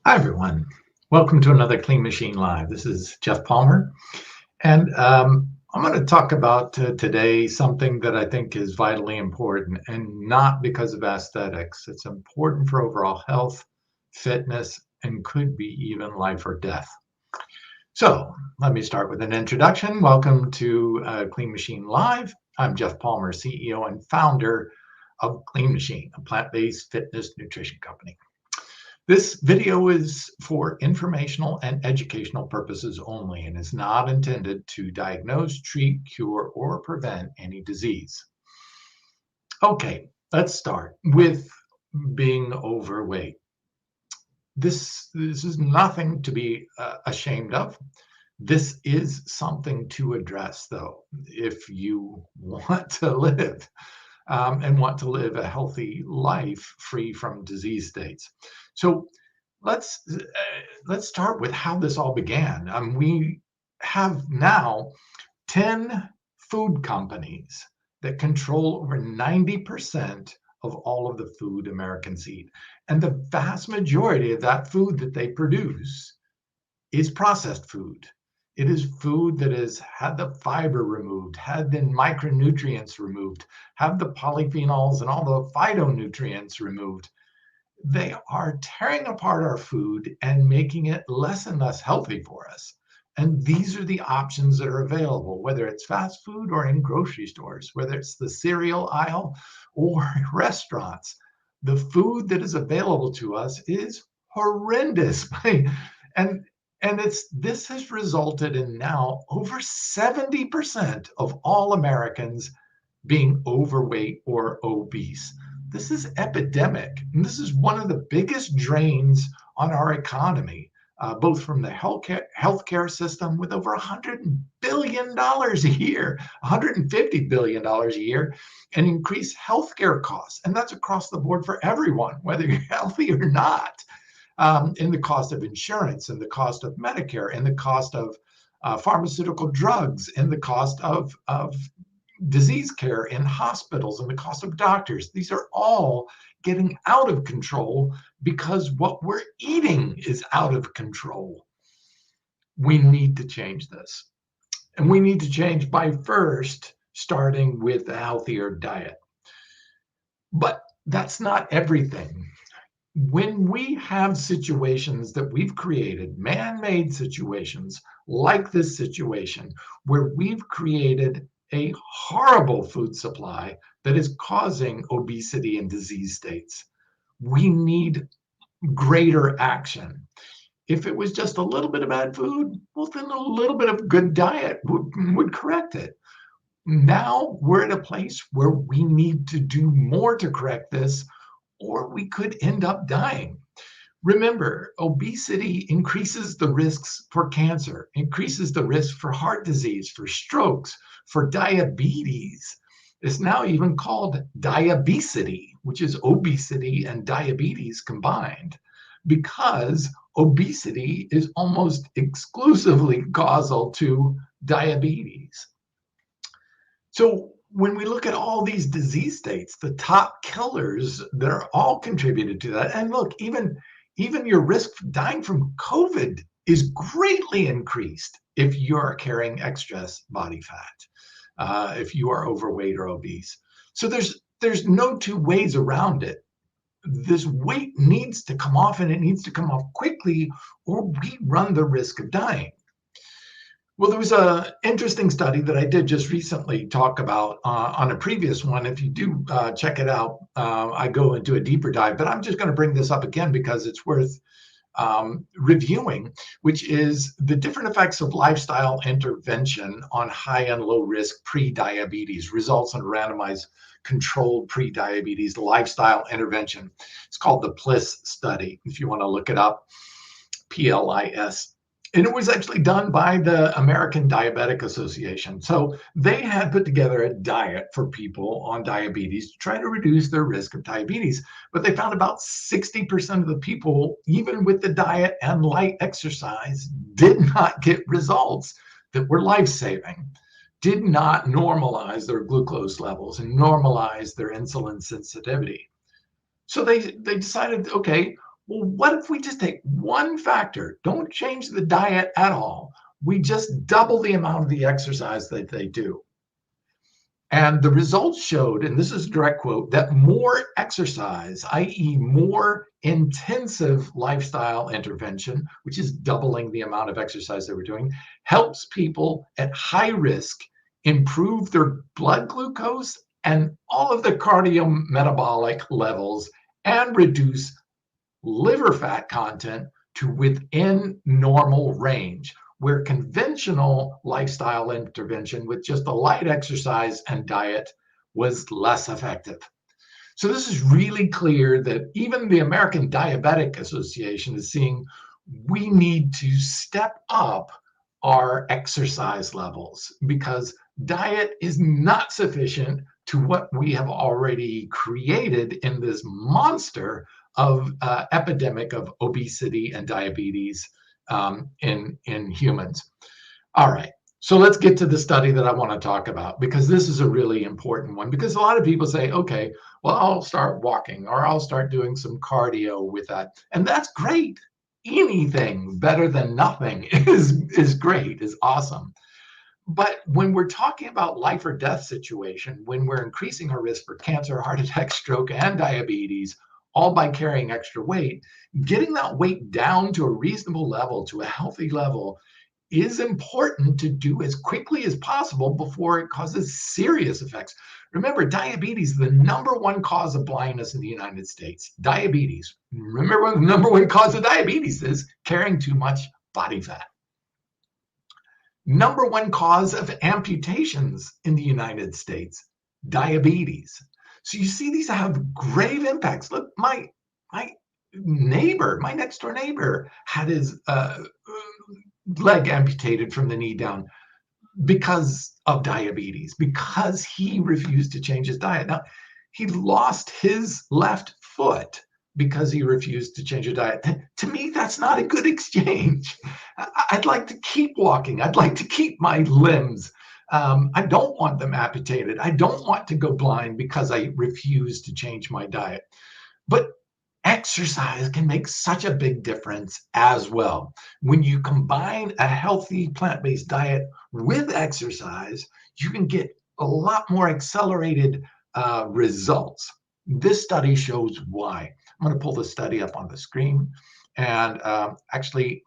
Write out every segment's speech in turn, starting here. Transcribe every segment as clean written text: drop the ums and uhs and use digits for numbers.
Hi, everyone. Welcome to another Clean Machine Live. This is Jeff Palmer, and I'm going to talk about today something that I think is vitally important, and not because of aesthetics. It's important for overall health, fitness, and could be even life or death. So let me start with an introduction. Welcome to Clean Machine Live. I'm Jeff Palmer, CEO and founder of Clean Machine, a plant-based fitness nutrition company. This video is for informational and educational purposes only and is not intended to diagnose, treat, cure, or prevent any disease. Okay, let's start with being overweight. This is nothing to be ashamed of. This is something to address, though, if you want to live and want to live a healthy life free from disease states. So let's let's start with how this all began. We have now 10 food companies that control over 90% of all of the food Americans eat. And the vast majority of that food that they produce is processed food. It is food that has had the fiber removed, had the micronutrients removed, have the polyphenols and all the phytonutrients removed. They are tearing apart our food and making it less and less healthy for us. And these are the options that are available, whether it's fast food or in grocery stores, whether it's the cereal aisle or restaurants. The food that is available to us is horrendous. and this has resulted in now over 70% of all Americans being overweight or obese. This is epidemic, and this is one of the biggest drains on our economy, both from the healthcare system with over $100 billion a year, $150 billion a year, and increased healthcare costs. And that's across the board for everyone, whether you're healthy or not, in the cost of insurance, and the cost of Medicare, and the cost of pharmaceutical drugs, and the cost of disease care in hospitals, and the cost of doctors. These are all getting out of control because what we're eating is out of control. We need to change this. And we need to change by first starting with a healthier diet. But that's not everything. When we have situations that we've created, man-made situations like this situation, where we've created a horrible food supply that is causing obesity and disease states, we need greater action. If it was just a little bit of bad food, well, then a little bit of good diet would correct it. Now we're at a place where we need to do more to correct this, or we could end up dying. Remember, obesity increases the risks for cancer, increases the risk for heart disease, for strokes, for diabetes. It's now even called diabesity, which is obesity and diabetes combined, because obesity is almost exclusively causal to diabetes. So when we look at all these disease states, the top killers that are all contributed to that, and look, even your risk of dying from COVID is greatly increased if you're carrying excess body fat, if you are overweight or obese. So there's no two ways around it. This weight needs to come off, and it needs to come off quickly, or we run the risk of dying. Well, there was an interesting study that I did just recently talk about on a previous one. If you do check it out, I go into a deeper dive, but I'm just going to bring this up again because it's worth reviewing, which is the different effects of lifestyle intervention on high and low risk pre-diabetes, results in randomized controlled pre-diabetes lifestyle intervention. It's called the PLIS study, if you want to look it up, PLIS. And it was actually done by the American Diabetic Association. So they had put together a diet for people on diabetes to try to reduce their risk of diabetes. But they found about 60% of the people, even with the diet and light exercise, did not get results that were life-saving, did not normalize their glucose levels and normalize their insulin sensitivity. So they decided, okay, Well, what if we just take one factor? Don't change the diet at all. We just double the amount of the exercise that they do. And the results showed, and this is a direct quote, that more exercise, i.e., more intensive lifestyle intervention, which is doubling the amount of exercise they were doing, helps people at high risk improve their blood glucose and all of the cardiometabolic levels and reduce liver fat content to within normal range, where conventional lifestyle intervention with just a light exercise and diet was less effective. So this is really clear that even the American Diabetic Association is seeing we need to step up our exercise levels because diet is not sufficient to what we have already created in this monster of epidemic of obesity and diabetes in humans. All right. So let's get to the study that I want to talk about because this is a really important one. Because a lot of people say, okay, well, I'll start walking or I'll start doing some cardio with that. And that's great. Anything better than nothing is great, is awesome. But when we're talking about life or death situation, when we're increasing our risk for cancer, heart attack, stroke, and diabetes, all by carrying extra weight, getting that weight down to a reasonable level, to a healthy level, is important to do as quickly as possible before it causes serious effects. Remember, diabetes is the number one cause of blindness in the United States. Diabetes. Remember what the number one cause of diabetes is? Carrying too much body fat. Number one cause of amputations in the United States, diabetes. So you see these have grave impacts. Look, my neighbor, my next door neighbor had his leg amputated from the knee down because of diabetes, because he refused to change his diet. Now, he lost his left foot because he refused to change his diet. To me, that's not a good exchange. I'd like to keep walking. I'd like to keep my limbs. I don't want them amputated. I don't want to go blind because I refuse to change my diet. But exercise can make such a big difference as well. When you combine a healthy plant-based diet with exercise, you can get a lot more accelerated results. This study shows why. I'm going to pull the study up on the screen and actually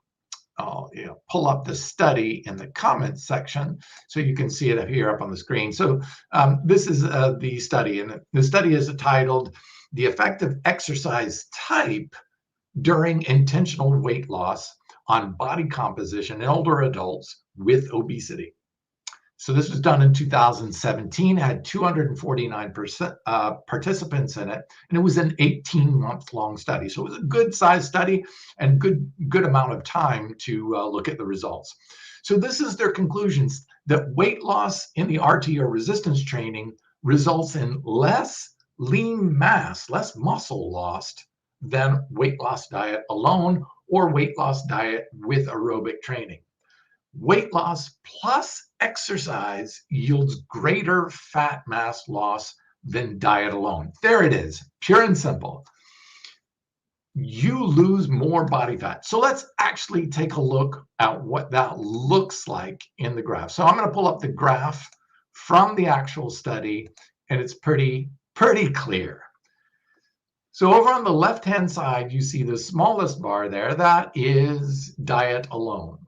I'll pull up the study in the comments section so you can see it here up on the screen. So this is the study, and the study is titled "The Effect of Exercise Type During Intentional Weight Loss on Body Composition in Older Adults with Obesity." So this was done in 2017, had 249 participants in it, and it was an 18-month-long study. So it was a good-sized study and good amount of time to look at the results. So this is their conclusions, that weight loss in the RT or resistance training results in less lean mass, less muscle lost than weight loss diet alone or weight loss diet with aerobic training. Weight loss plus exercise yields greater fat mass loss than diet alone. There it is, pure and simple. You lose more body fat. So let's actually take a look at what that looks like in the graph. So I'm going to pull up the graph from the actual study, and it's pretty clear. So over on the left-hand side, you see the smallest bar there. That is diet alone.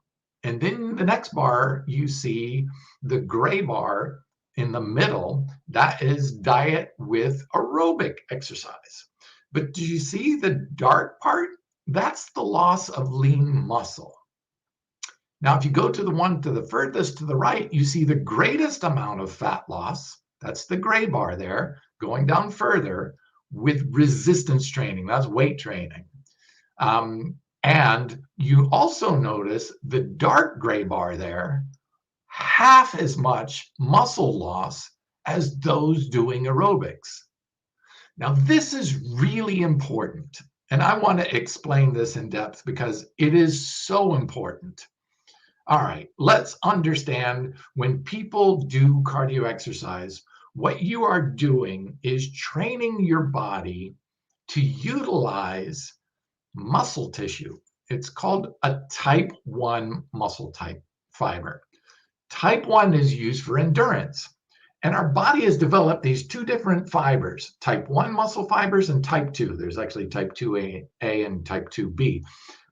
And then the next bar, you see the gray bar in the middle. That is diet with aerobic exercise. But do you see the dark part? That's the loss of lean muscle. Now, if you go to the one to the furthest to the right, you see the greatest amount of fat loss. That's the gray bar there, going down further with resistance training. That's weight training. And you also notice the dark gray bar there, half as much muscle loss as those doing aerobics. Now, this is really important, and I want to explain this in depth because it is so important. All right, let's understand when people do cardio exercise, what you are doing is training your body to utilize muscle tissue. It's called a type 1 muscle type fiber. Type 1 is used for endurance. And our body has developed these two different fibers, type 1 muscle fibers and type 2. There's actually type 2A and type 2B,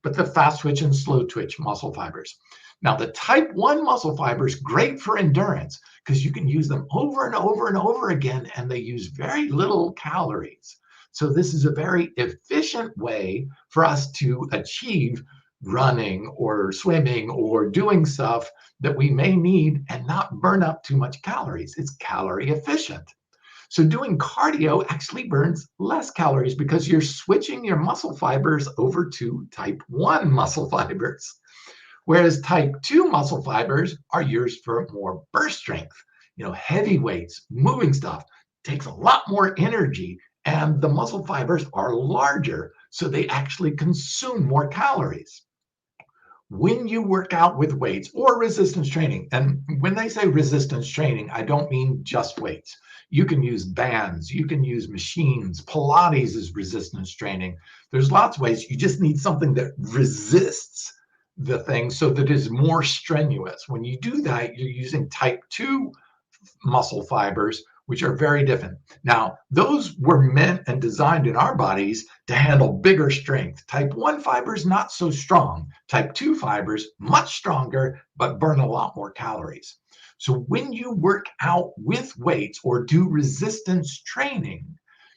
but the fast twitch and slow twitch muscle fibers. Now, the type 1 muscle fibers, great for endurance because you can use them over and over and over again, and they use very little calories. So this is a very efficient way for us to achieve running or swimming or doing stuff that we may need and not burn up too much calories. It's calorie efficient. So doing cardio actually burns less calories because you're switching your muscle fibers over to type 1 muscle fibers. Whereas type 2 muscle fibers are used for more burst strength. Heavy weights, moving stuff takes a lot more energy, and the muscle fibers are larger, so they actually consume more calories. When you work out with weights or resistance training, and when they say resistance training, I don't mean just weights. You can use bands, you can use machines. Pilates is resistance training. There's lots of ways. You just need something that resists the thing so that it's more strenuous. When you do that, you're using type 2 muscle fibers, which are very different. Now, those were meant and designed in our bodies to handle bigger strength. Type 1 fibers, not so strong. Type 2 fibers, much stronger, but burn a lot more calories. So when you work out with weights or do resistance training,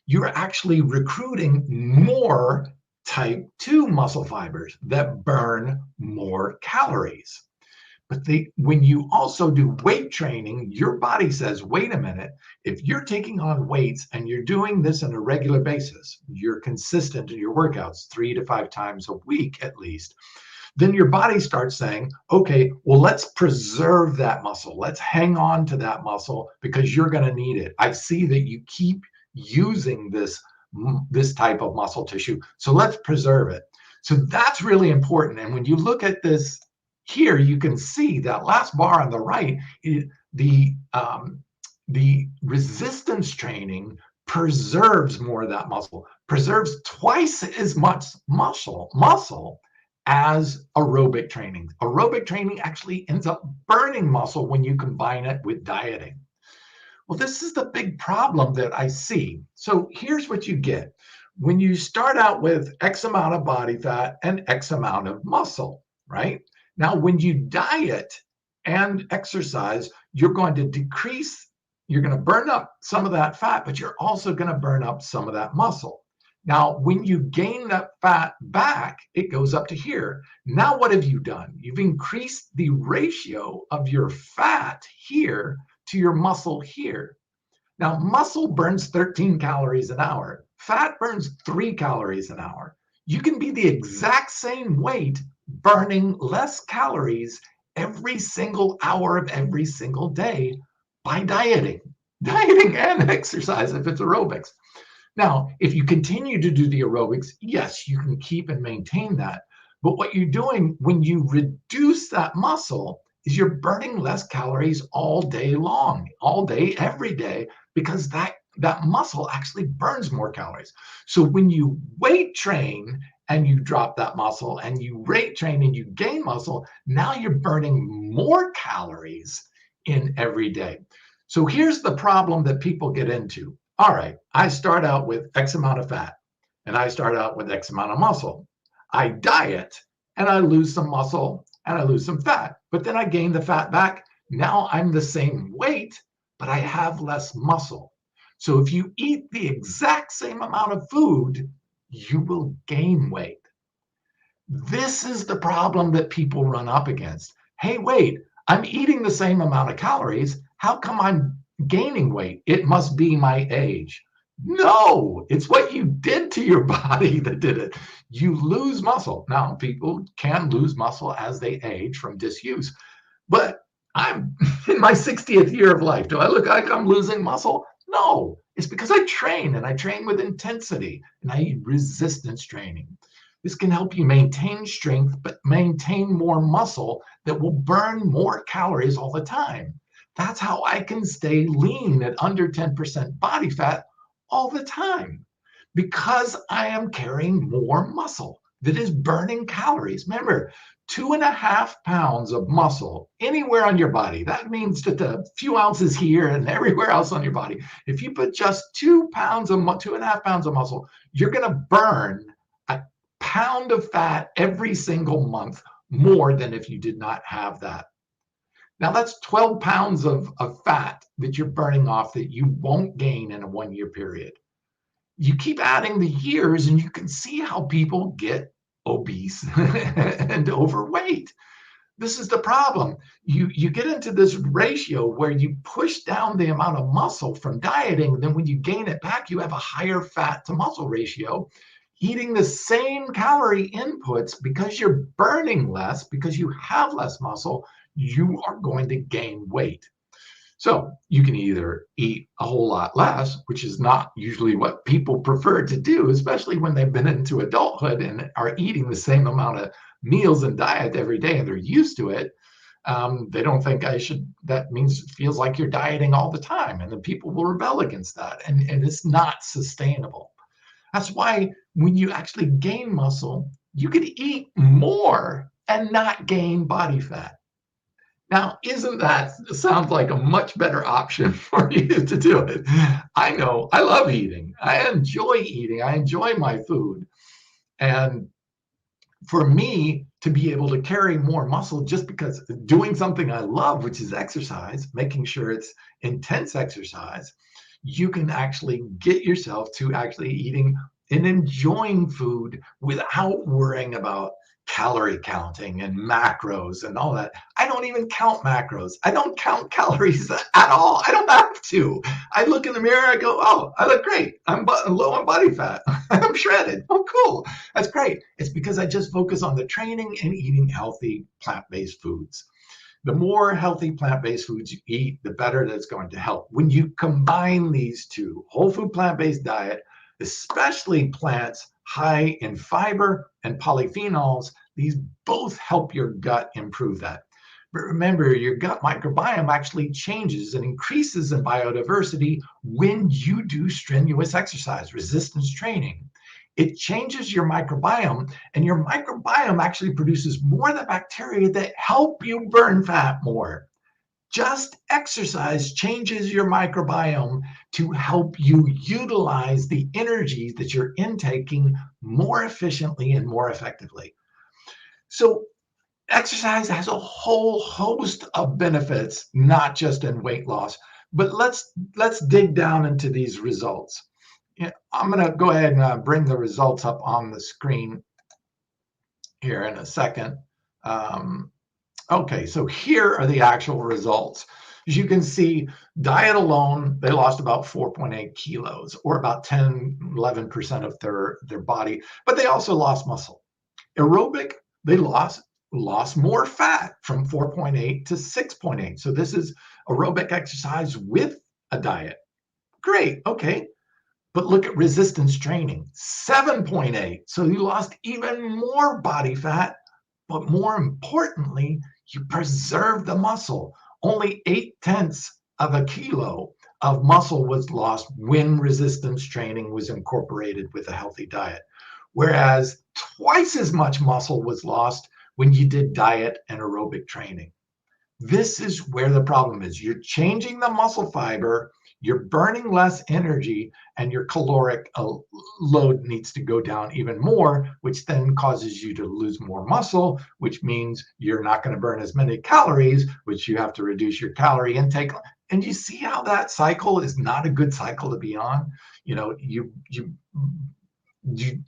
you're actually recruiting more type 2 muscle fibers that burn more calories. But when you also do weight training, your body says, wait a minute, if you're taking on weights and you're doing this on a regular basis, you're consistent in your workouts 3 to 5 times a week at least, then your body starts saying, okay, well, let's preserve that muscle. Let's hang on to that muscle because you're going to need it. I see that you keep using this type of muscle tissue, so let's preserve it. So that's really important. And when you look at this, here you can see that last bar on the right, the resistance training preserves more of that muscle, preserves twice as much muscle as aerobic training. Aerobic training actually ends up burning muscle when you combine it with dieting. Well, this is the big problem that I see. So here's what you get. When you start out with X amount of body fat and X amount of muscle, right? Now, when you diet and exercise, you're going to decrease, you're going to burn up some of that fat, but you're also going to burn up some of that muscle. Now, when you gain that fat back, it goes up to here. Now, what have you done? You've increased the ratio of your fat here to your muscle here. Now, muscle burns 13 calories an hour. Fat burns 3 calories an hour. You can be the exact same weight burning less calories every single hour of every single day by dieting and exercise if it's aerobics. Now, if you continue to do the aerobics, yes, you can keep and maintain that. But what you're doing when you reduce that muscle is you're burning less calories all day long, all day, every day, because that muscle actually burns more calories. So when you weight train and you drop that muscle and you weight train and you gain muscle, now you're burning more calories in every day. So here's the problem that people get into. All right, I start out with X amount of fat and I start out with X amount of muscle. I diet and I lose some muscle and I lose some fat, but then I gain the fat back. Now I'm the same weight, but I have less muscle. So if you eat the exact same amount of food, you will gain weight. This is the problem that people run up against. Hey, wait, I'm eating the same amount of calories. How come I'm gaining weight? It must be my age. No, it's what you did to your body that did it. You lose muscle. Now, people can lose muscle as they age from disuse, but I'm in my 60th year of life. Do I look like I'm losing muscle? No, it's because I train and I train with intensity and I eat resistance training. This can help you maintain strength, but maintain more muscle that will burn more calories all the time. That's how I can stay lean at under 10% body fat all the time, because I am carrying more muscle. that is burning calories. Remember, 2.5 pounds of muscle anywhere on your body. That means just a few ounces here and everywhere else on your body. If you put just 2 pounds of 2.5 pounds of muscle, you're going to burn a pound of fat every single month more than if you did not have that. Now that's 12 pounds of fat that you're burning off that you won't gain in a 1 year period. You keep adding the years and you can see how people get obese and overweight. This is the problem. You get into this ratio where you push down the amount of muscle from dieting, and then when you gain it back, you have a higher fat to muscle ratio. Eating the same calorie inputs, because you're burning less, because you have less muscle, you are going to gain weight. So you can either eat a whole lot less, which is not usually what people prefer to do, especially when they've been into adulthood and are eating the same amount of meals and diet every day and they're used to it. They don't think that means it feels like you're dieting all the time. And then people will rebel against that. And it's not sustainable. That's why when you actually gain muscle, you could eat more and not gain body fat. Now, isn't that sounds like a much better option for you to do it? I know I love eating. I enjoy eating. I enjoy my food. And for me to be able to carry more muscle just because doing something I love, which is exercise, making sure it's intense exercise, you can actually get yourself to actually eating and enjoying food without worrying about calorie counting and macros and all that. I don't even count macros. I don't count calories at all. I don't have to. I look in the mirror, I go, oh, I look great. I'm low on body fat. I'm shredded. Oh, cool. That's great. It's because I just focus on the training and eating healthy plant-based foods. The more healthy plant-based foods you eat, the better that's going to help. When you combine these two, whole food plant-based diet, especially plants high in fiber and polyphenols, these both help your gut improve that. But remember, your gut microbiome actually changes and increases in biodiversity when you do strenuous exercise, resistance training. It changes your microbiome, and your microbiome actually produces more of the bacteria that help you burn fat more. Just exercise changes your microbiome to help you utilize the energy that you're intaking more efficiently and more effectively. So exercise has a whole host of benefits, not just in weight loss. But let's dig down into these results. Yeah, I'm going to go ahead and bring the results up on the screen here in a second. Okay, so here are the actual results. As you can see, diet alone, they lost about 4.8 kilos, or about 10-11% of their body, but they also lost muscle. Aerobic, they lost more fat from 4.8 to 6.8. So this is aerobic exercise with a diet. Great, okay. But look at resistance training, 7.8. So you lost even more body fat, but more importantly, you preserved the muscle. Only 0.8 of a kilo of muscle was lost when resistance training was incorporated with a healthy diet, whereas twice as much muscle was lost when you did diet and aerobic training. This is where the problem is. You're changing the muscle fiber, you're burning less energy, and your caloric load needs to go down even more, which then causes you to lose more muscle, which means you're not going to burn as many calories, which you have to reduce your calorie intake. And you see how that cycle is not a good cycle to be on? You know,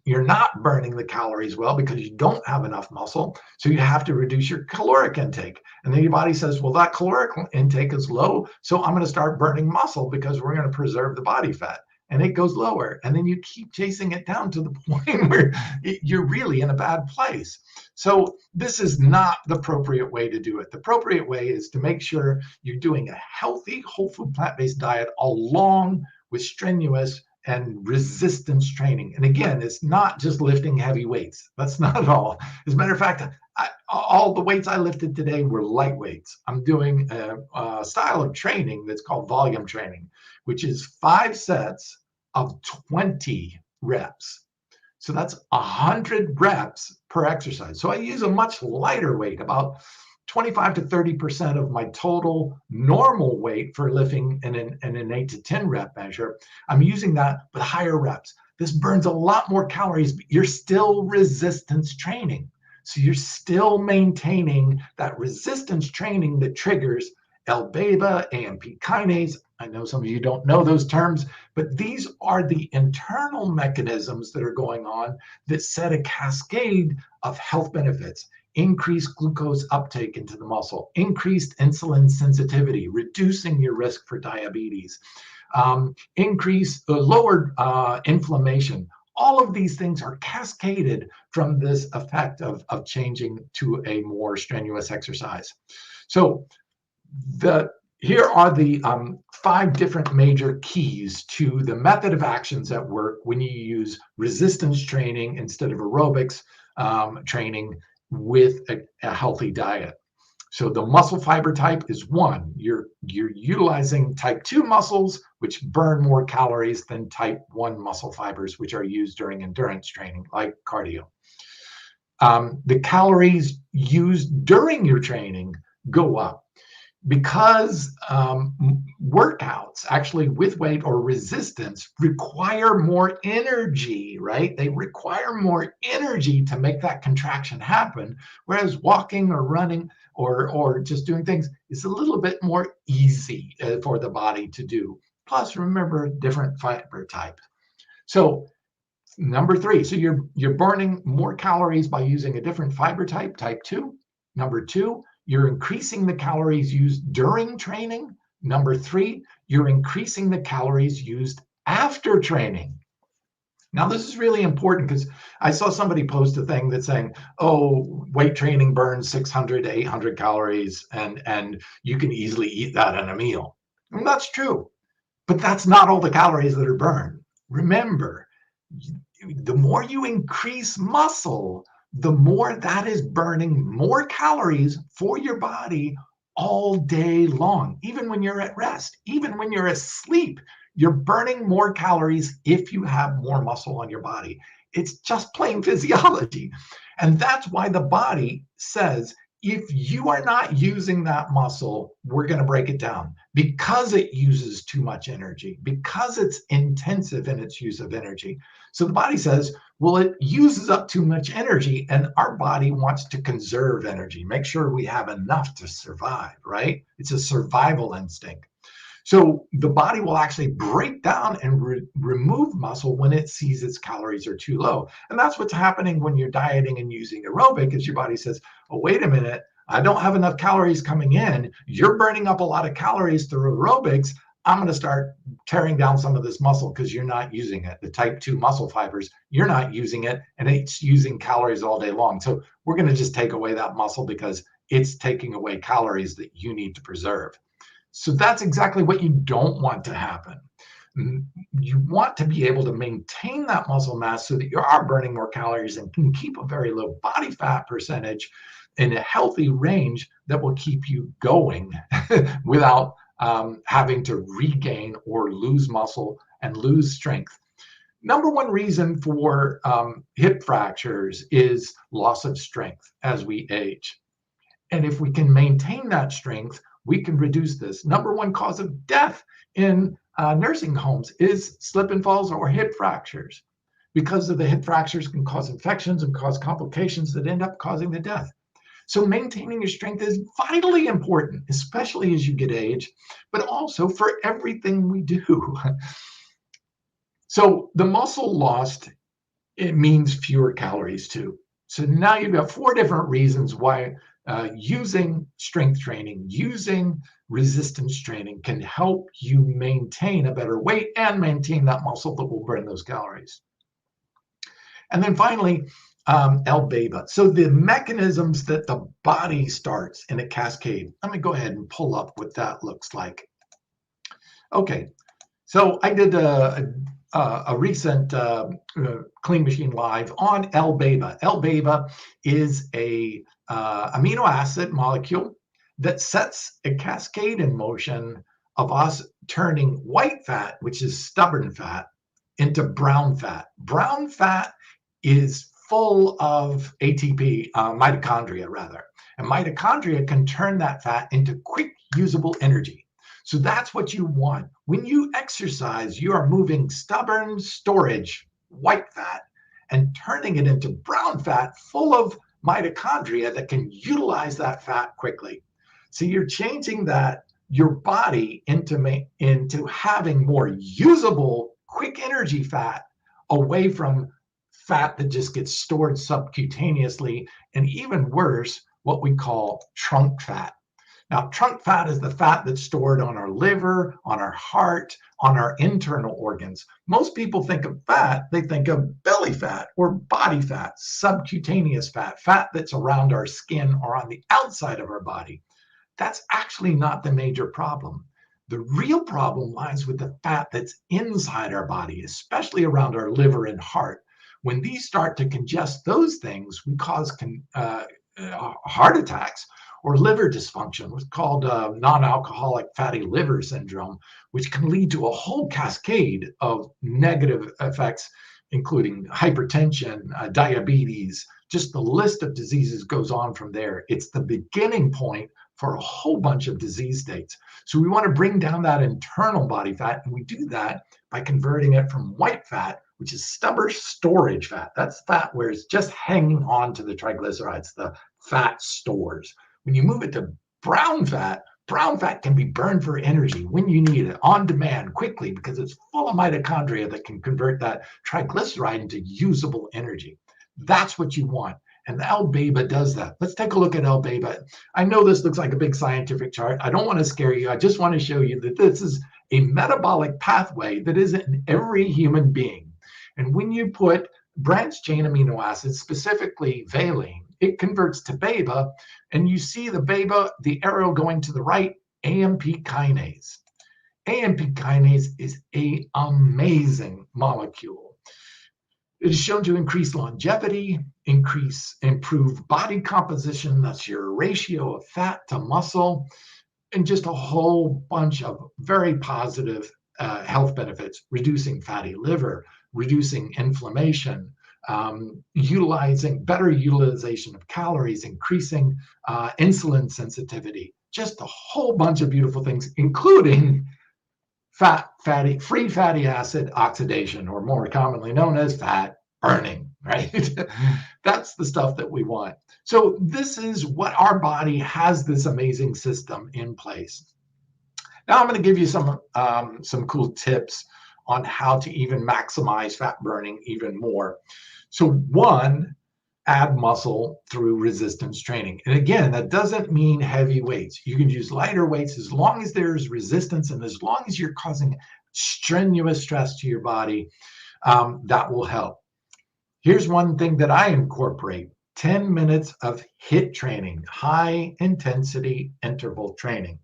you're not burning the calories well because you don't have enough muscle. So you have to reduce your caloric intake. And then your body says, well, that caloric intake is low, so I'm going to start burning muscle because we're going to preserve the body fat. And it goes lower. And then you keep chasing it down to the point where you're really in a bad place. So this is not the appropriate way to do it. The appropriate way is to make sure you're doing a healthy, whole food, plant-based diet along with strenuous and resistance training. And again, it's not just lifting heavy weights. That's not at all. As a matter of fact, all the weights I lifted today were light weights. I'm doing a style of training that's called volume training, which is 5 sets of 20 reps. So that's 100 reps per exercise. So I use a much lighter weight, about 25 to 30% of my total normal weight for lifting in an 8 to 10 rep measure. I'm using that with higher reps. This burns a lot more calories, but you're still resistance training. So you're still maintaining that resistance training that triggers L-beta, AMP kinase. I know some of you don't know those terms, but these are the internal mechanisms that are going on that set a cascade of health benefits. Increased glucose uptake into the muscle, increased insulin sensitivity, reducing your risk for diabetes, lowered inflammation. All of these things are cascaded from this effect of changing to a more strenuous exercise. So here are the 5 different major keys to the method of actions that work when you use resistance training instead of aerobics training with a healthy diet. So the muscle fiber type is 1. You're utilizing type 2 muscles, which burn more calories than type 1 muscle fibers, which are used during endurance training, like cardio. The calories used during your training go up because workouts actually with weight or resistance require more energy, right? They require more energy to make that contraction happen, whereas walking or running or just doing things is a little bit more easy for the body to do. Plus, remember, different fiber type. So number 3, so you're burning more calories by using a different fiber type, type 2. Number 2, you're increasing the calories used during training. Number 3, you're increasing the calories used after training. Now, this is really important because I saw somebody post a thing that's saying, oh, weight training burns 600 to 800 calories and you can easily eat that in a meal. And that's true, but that's not all the calories that are burned. Remember, the more you increase muscle, the more that is burning more calories for your body all day long. Even when you're at rest, even when you're asleep, you're burning more calories if you have more muscle on your body. It's just plain physiology. And that's why the body says, if you are not using that muscle, we're going to break it down because it uses too much energy, because it's intensive in its use of energy. So the body says, well, it uses up too much energy, and our body wants to conserve energy, make sure we have enough to survive, right? It's a survival instinct. So the body will actually break down and remove muscle when it sees its calories are too low. And that's what's happening when you're dieting and using aerobic, is your body says, oh, wait a minute, I don't have enough calories coming in. You're burning up a lot of calories through aerobics. I'm going to start tearing down some of this muscle because you're not using it. The type 2 muscle fibers, you're not using it, and it's using calories all day long. So we're going to just take away that muscle because it's taking away calories that you need to preserve. So that's exactly what you don't want to happen. You want to be able to maintain that muscle mass so that you are burning more calories and can keep a very low body fat percentage in a healthy range that will keep you going without having to regain or lose muscle and lose strength. Number 1 reason for hip fractures is loss of strength as we age. And if we can maintain that strength, we can reduce this. Number 1 cause of death in nursing homes is slip and falls or hip fractures. Because of the hip fractures can cause infections and cause complications that end up causing the death. So maintaining your strength is vitally important, especially as you get age, but also for everything we do. So the muscle lost, it means fewer calories too. So now you've got 4 different reasons why using strength training, using resistance training can help you maintain a better weight and maintain that muscle that will burn those calories. And then finally, L-beta. So the mechanisms that the body starts in a cascade. Let me go ahead and pull up what that looks like. Okay, so I did a recent Clean Machine Live on L-beta. L-beta is a amino acid molecule that sets a cascade in motion of us turning white fat, which is stubborn fat, into brown fat. Brown fat is full of ATP, mitochondria rather. And mitochondria can turn that fat into quick usable energy. So that's what you want. When you exercise, you are moving stubborn storage, white fat, and turning it into brown fat full of mitochondria that can utilize that fat quickly. So you're changing that your body into having more usable, quick energy fat away from fat that just gets stored subcutaneously, and even worse, what we call trunk fat. Now, trunk fat is the fat that's stored on our liver, on our heart, on our internal organs. Most people think of fat, they think of belly fat or body fat, subcutaneous fat, fat that's around our skin or on the outside of our body. That's actually not the major problem. The real problem lies with the fat that's inside our body, especially around our liver and heart. When these start to congest those things, we cause heart attacks or liver dysfunction, what's called non-alcoholic fatty liver syndrome, which can lead to a whole cascade of negative effects, including hypertension, diabetes. Just the list of diseases goes on from there. It's the beginning point for a whole bunch of disease states. So we want to bring down that internal body fat, and we do that by converting it from white fat, which is stubborn storage fat. That's fat where it's just hanging on to the triglycerides, the fat stores. When you move it to brown fat can be burned for energy when you need it, on demand, quickly, because it's full of mitochondria that can convert that triglyceride into usable energy. That's what you want. And the L-beta does that. Let's take a look at L-beta. I know this looks like a big scientific chart. I don't want to scare you. I just want to show you that this is a metabolic pathway that is in every human being. And when you put branched chain amino acids, specifically valine, it converts to beta, and you see the beta, the arrow going to the right, AMP kinase. AMP kinase is an amazing molecule. It is shown to increase longevity, improve body composition, that's your ratio of fat to muscle, and just a whole bunch of very positive health benefits, reducing fatty liver, reducing inflammation, better utilization of calories, increasing insulin sensitivity, just a whole bunch of beautiful things, including free fatty acid oxidation, or more commonly known as fat burning, right? That's the stuff that we want. So this is what our body has, this amazing system in place. Now I'm going to give you some cool tips on how to even maximize fat burning even more. So one, add muscle through resistance training. And again, that doesn't mean heavy weights. You can use lighter weights as long as there's resistance and as long as you're causing strenuous stress to your body, that will help. Here's one thing that I incorporate: 10 minutes of HIIT training, high intensity interval training.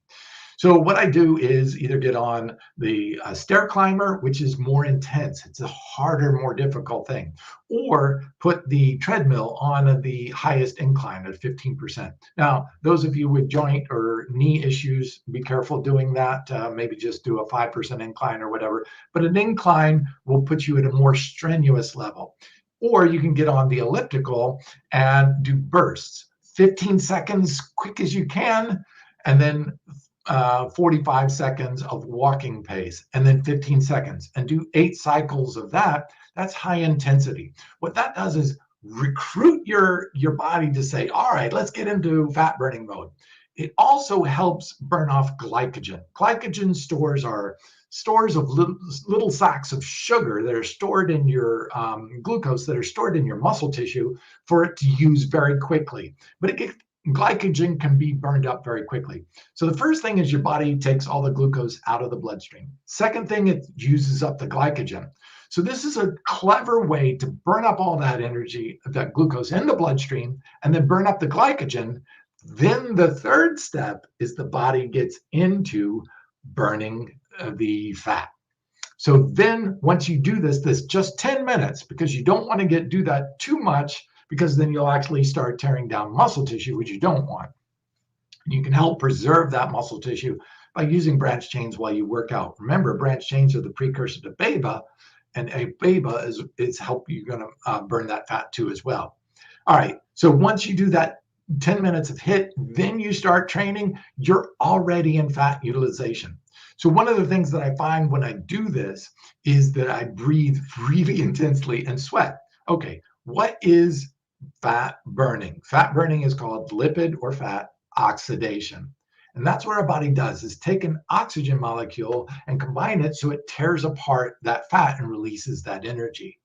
So what I do is either get on the stair climber, which is more intense. It's a harder, more difficult thing, or put the treadmill on the highest incline at 15%. Now, those of you with joint or knee issues, be careful doing that. Maybe just do a 5% incline or whatever. But an incline will put you at a more strenuous level. Or you can get on the elliptical and do bursts, 15 seconds, quick as you can, and then 45 seconds of walking pace, and then 15 seconds, and do 8 cycles of that. That's high intensity. What that does is recruit your body to say, all right, let's get into fat burning mode. It also helps burn off glycogen. Glycogen stores are stores of little sacks of sugar that are stored in your glucose that are stored in your muscle tissue for it to use very quickly. But glycogen can be burned up very quickly. So the first thing is your body takes all the glucose out of the bloodstream. Second thing, it uses up the glycogen. So this is a clever way to burn up all that energy, that glucose in the bloodstream, and then burn up the glycogen. Then the third step is the body gets into burning the fat. So then once you do this just 10 minutes, because you don't want to do that too much, because then you'll actually start tearing down muscle tissue, which you don't want. You can help preserve that muscle tissue by using branched chains while you work out. Remember, branched chains are the precursor to beta, and a beta is help you going to burn that fat too as well. All right, so once you do that 10 minutes of HIIT, then you start training, you're already in fat utilization. So one of the things that I find when I do this is that I breathe really intensely and sweat. Okay, what is fat burning? Fat burning is called lipid or fat oxidation. And that's what our body does, is take an oxygen molecule and combine it so it tears apart that fat and releases that energy.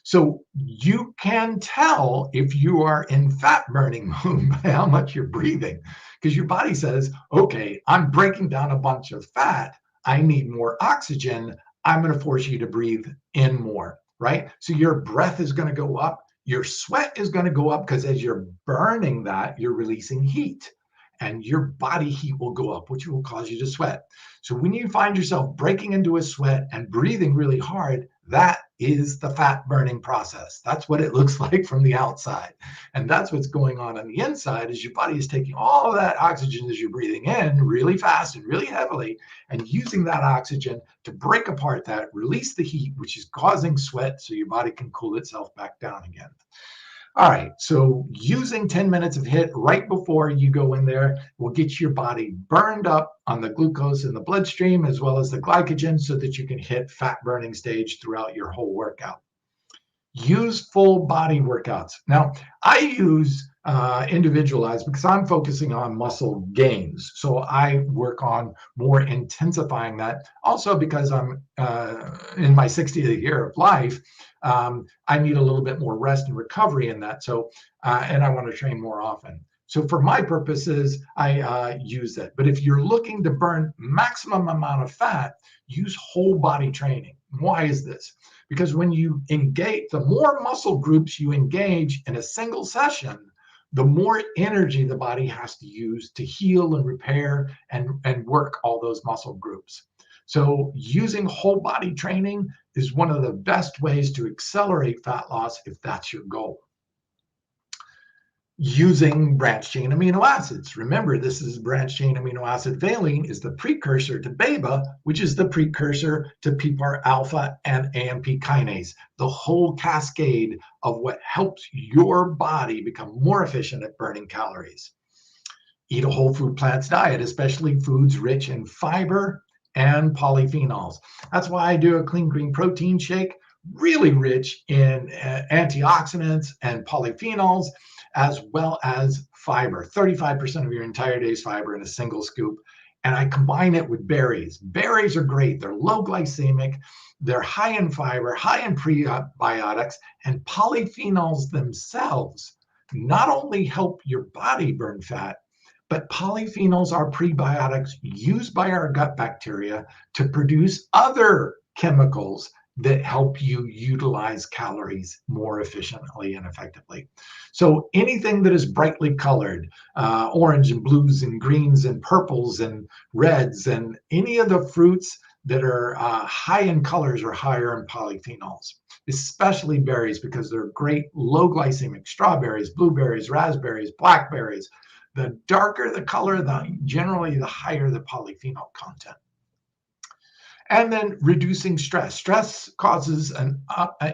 So you can tell if you are in fat burning mode by how much you're breathing, because your body says, okay, I'm breaking down a bunch of fat. I need more oxygen. I'm going to force you to breathe in more, right? So your breath is going to go up. Your sweat is going to go up because as you're burning that, you're releasing heat. And your body heat will go up, which will cause you to sweat. So when you find yourself breaking into a sweat and breathing really hard, that is the fat burning process. That's what it looks like from the outside. And that's what's going on the inside, is your body is taking all of that oxygen as you're breathing in really fast and really heavily and using that oxygen to break apart that, release the heat, which is causing sweat so your body can cool itself back down again. All right, so using 10 minutes of HIIT right before you go in there will get your body burned up on the glucose in the bloodstream as well as the glycogen so that you can hit fat burning stage throughout your whole workout. Use full body workouts. Now, I use individualized because I'm focusing on muscle gains. So I work on more intensifying that. Also, because I'm in my 60th year of life, I need a little bit more rest and recovery in that. So, and I want to train more often. So for my purposes, I use that. But if you're looking to burn maximum amount of fat, use whole body training. Why is this? Because when you engage, the more muscle groups you engage in a single session, the more energy the body has to use to heal and repair and work all those muscle groups. So using whole body training is one of the best ways to accelerate fat loss if that's your goal. Using branched chain amino acids. Remember, this is branched chain amino acid. Valine is the precursor to beta, which is the precursor to PPAR alpha and AMP kinase, the whole cascade of what helps your body become more efficient at burning calories. Eat a whole food plants diet, especially foods rich in fiber and polyphenols. That's why I do a clean green protein shake, really rich in antioxidants and polyphenols, as well as fiber. 35% of your entire day's fiber in a single scoop. And I combine it with berries. Berries are great. They're low glycemic. They're high in fiber, high in prebiotics, and polyphenols themselves not only help your body burn fat, but polyphenols are prebiotics used by our gut bacteria to produce other chemicals that help you utilize calories more efficiently and effectively. So anything that is brightly colored, orange and blues and greens and purples and reds, and any of the fruits that are high in colors are higher in polyphenols, especially berries, because they're great low glycemic. Strawberries, blueberries, raspberries, blackberries. The darker the color, generally the higher the polyphenol content. And then reducing stress. Stress causes an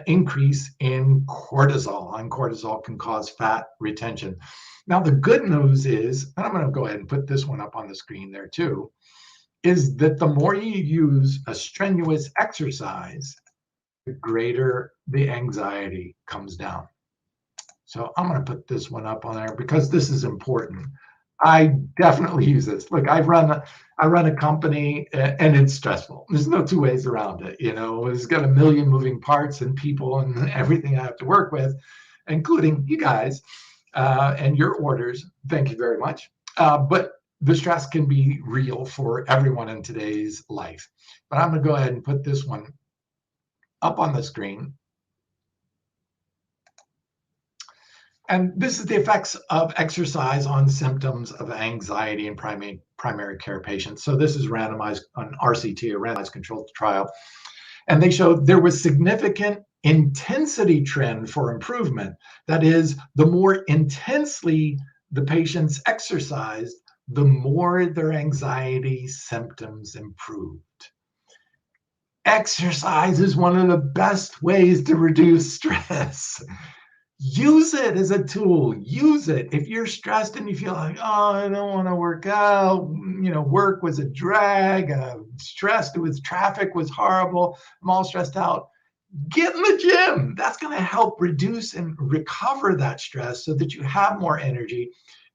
increase in cortisol, and cortisol can cause fat retention. Now, the good news is, and I'm going to go ahead and put this one up on the screen there too, is that the more you use a strenuous exercise, the greater the anxiety comes down. So I'm going to put this one up on there because this is important. I definitely use this. Look, I run a company and it's stressful. There's no two ways around it. You know, it's got a million moving parts and people and everything I have to work with, including you guys and your orders. Thank you very much. But the stress can be real for everyone in today's life. But I'm going to go ahead and put this one up on the screen. And this is the effects of exercise on symptoms of anxiety in primary care patients. So this is randomized on RCT, a randomized controlled trial. And they showed there was significant intensity trend for improvement. That is, the more intensely the patients exercised, the more their anxiety symptoms improved. Exercise is one of the best ways to reduce stress. Use it as a tool. Use it. If you're stressed and you feel like, oh, I don't want to work out, work was a drag, stressed with traffic was horrible, I'm all stressed out. Get in the gym. That's going to help reduce and recover that stress so that you have more energy.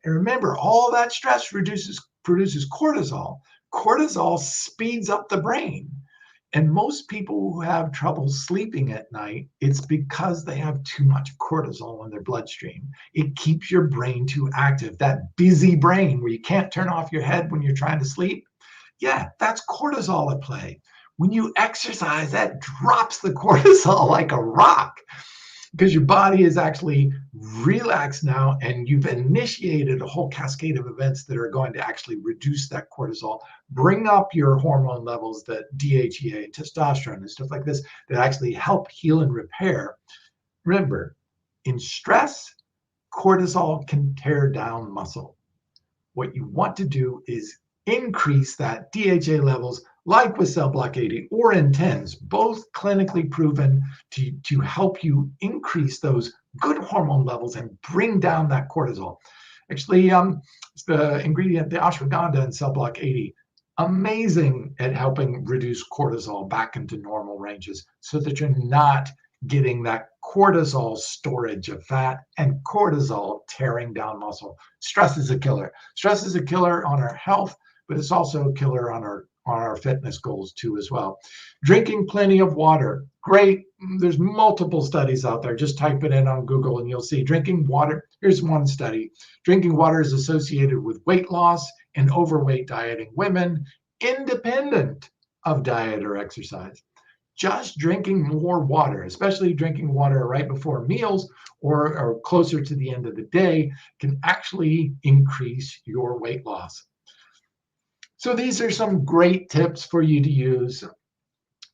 And remember, all that stress produces cortisol. Cortisol speeds up the brain. And most people who have trouble sleeping at night, it's because they have too much cortisol in their bloodstream. It keeps your brain too active. That busy brain where you can't turn off your head when you're trying to sleep. Yeah, that's cortisol at play. When you exercise, that drops the cortisol like a rock because your body is actually relaxed now and you've initiated a whole cascade of events that are going to actually reduce that cortisol, bring up your hormone levels, that DHEA, testosterone, and stuff like this that actually help heal and repair. Remember, in stress, cortisol can tear down muscle. What you want to do is increase that DHA levels, like with cell block 80 or in TENS, both clinically proven to help you increase those good hormone levels and bring down that cortisol. Actually, it's the ingredient, the ashwagandha in cell block 80, amazing at helping reduce cortisol back into normal ranges so that you're not getting that cortisol storage of fat and cortisol tearing down muscle. Stress is a killer. Stress is a killer on our health, but it's also a killer on our fitness goals too as well. Drinking plenty of water. Great. There's multiple studies out there. Just type it in on Google and you'll see drinking water. Here's one study. Drinking water is associated with weight loss in overweight dieting women, independent of diet or exercise. Just drinking more water, especially drinking water right before meals or closer to the end of the day, can actually increase your weight loss. So these are some great tips for you to use.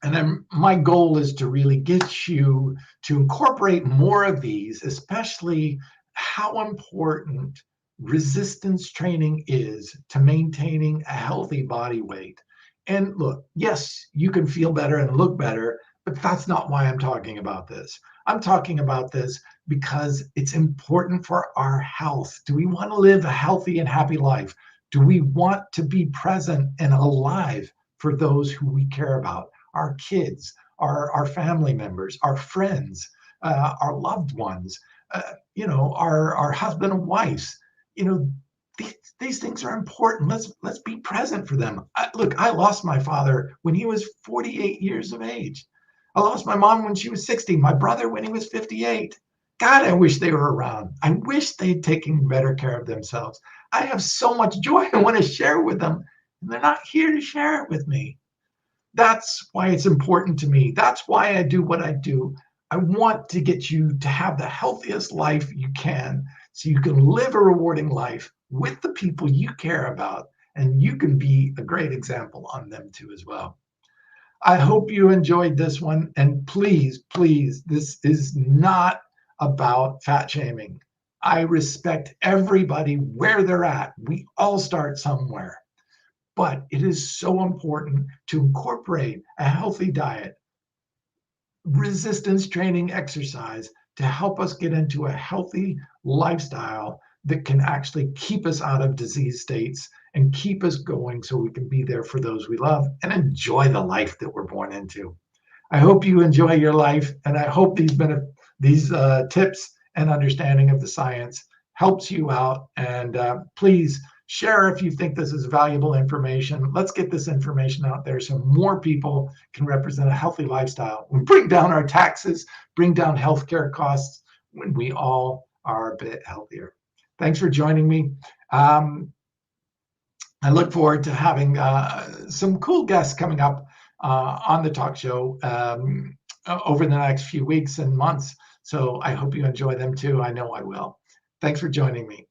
And my goal is to really get you to incorporate more of these, especially how important resistance training is to maintaining a healthy body weight. And look, yes, you can feel better and look better, but that's not why I'm talking about this. I'm talking about this because it's important for our health. Do we want to live a healthy and happy life? Do we want to be present and alive for those who we care about? Our kids, our family members, our friends, our loved ones, our husband and wives. These things are important. Let's be present for them. Look, I lost my father when he was 48 years of age. I lost my mom when she was 60. My brother when he was 58. God, I wish they were around. I wish they'd taken better care of themselves. I have so much joy I want to share with them, and they're not here to share it with me. That's why it's important to me. That's why I do what I do. I want to get you to have the healthiest life you can so you can live a rewarding life with the people you care about, and you can be a great example on them too as well. I hope you enjoyed this one, and please, this is not about fat shaming. I respect everybody where they're at. We all start somewhere. But it is so important to incorporate a healthy diet, resistance training, exercise to help us get into a healthy lifestyle that can actually keep us out of disease states and keep us going so we can be there for those we love and enjoy the life that we're born into. I hope you enjoy your life, and I hope these tips and understanding of the science helps you out. And please share if you think this is valuable information. Let's get this information out there so more people can represent a healthy lifestyle. We bring down our taxes, bring down healthcare costs when we all are a bit healthier. Thanks for joining me. I look forward to having some cool guests coming up on the talk show over the next few weeks and months. So I hope you enjoy them too. I know I will. Thanks for joining me.